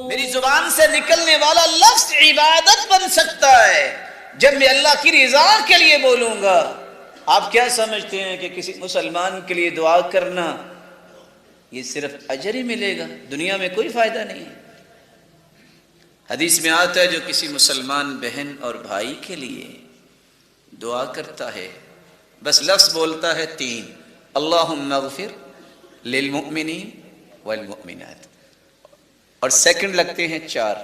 میری زبان سے نکلنے والا لفظ عبادت بن سکتا ہے جب میں اللہ کی رضا کے لیے بولوں گا۔ آپ کیا سمجھتے ہیں کہ کسی مسلمان کے لیے دعا کرنا یہ صرف اجر ہی ملے گا؟ دنیا میں کوئی فائدہ نہیں ہے۔ حدیث میں آتا ہے جو کسی مسلمان بہن اور بھائی کے لیے دعا کرتا ہے، بس لفظ بولتا ہے 3، اللہم اغفر للمؤمنین والمؤمنات، اور سیکنڈ لگتے ہیں 4،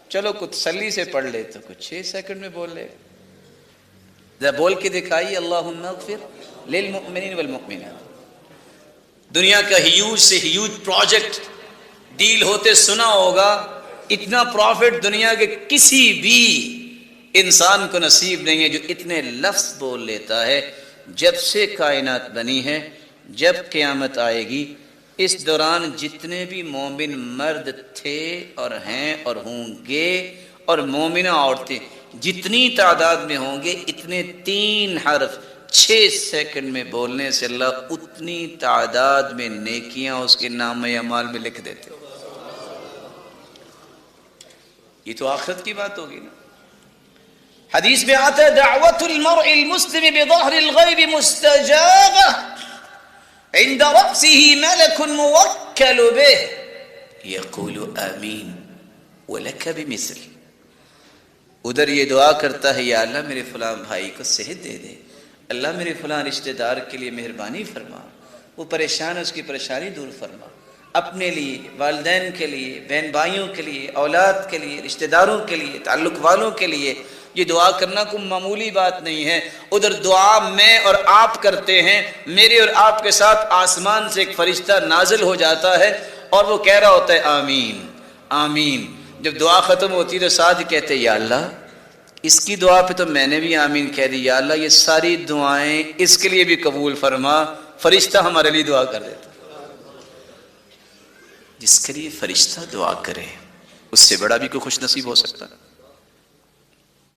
چلو کچھ تسلی سے پڑھ لے تو کچھ 6 سیکنڈ میں بول لے، ذرا بول کے دکھائیے اللہم اغفر للمؤمنین والمؤمنات۔ دنیا کا ہیوج سے ہیوج پروجیکٹ ڈیل ہوتے سنا ہوگا، اتنا پروفٹ دنیا کے کسی بھی انسان کو نصیب نہیں ہے جو اتنے لفظ بول لیتا ہے۔ جب سے کائنات بنی ہے، جب قیامت آئے گی، اس دوران جتنے بھی مومن مرد تھے اور ہیں اور ہوں گے اور مومنہ عورتیں جتنی تعداد میں ہوں گے، اتنے 3 حرف 6 سیکنڈ میں بولنے سے اللہ اتنی تعداد میں نیکیاں اس کے نام اعمال میں لکھ دیتے۔ یہ تو آخرت کی بات ہوگی نا۔ حدیث میں آتا ہے دعوت المرء المسلم بظہر الغیب مستجابہ عند رأسه ملک موکل به یقول آمین ولک بمثل۔ ادھر یہ دعا کرتا ہے یا اللہ میرے فلاں بھائی کو صحت دے دے، اللہ میرے فلاں رشتہ دار کے لیے مہربانی فرما، وہ پریشان ہے اس کی پریشانی دور فرما، اپنے لیے، والدین کے لیے، بہن بھائیوں کے لیے، اولاد کے لیے، رشتہ داروں کے لیے، تعلق والوں کے لیے۔ یہ دعا کرنا کوئی معمولی بات نہیں ہے۔ ادھر دعا میں اور آپ کرتے ہیں، میرے اور آپ کے ساتھ آسمان سے ایک فرشتہ نازل ہو جاتا ہے اور وہ کہہ رہا ہوتا ہے آمین آمین۔ جب دعا ختم ہوتی ہے تو ساتھ کہتے ہیں یا اللہ اس کی دعا پہ تو میں نے بھی آمین کہہ دی، یا اللہ یہ ساری دعائیں اس کے لیے بھی قبول فرما۔ فرشتہ ہمارے لیے دعا کر دیتا۔ جس کے لیے فرشتہ دعا کرے اس سے بڑا بھی کوئی خوش نصیب ہو سکتا ہے؟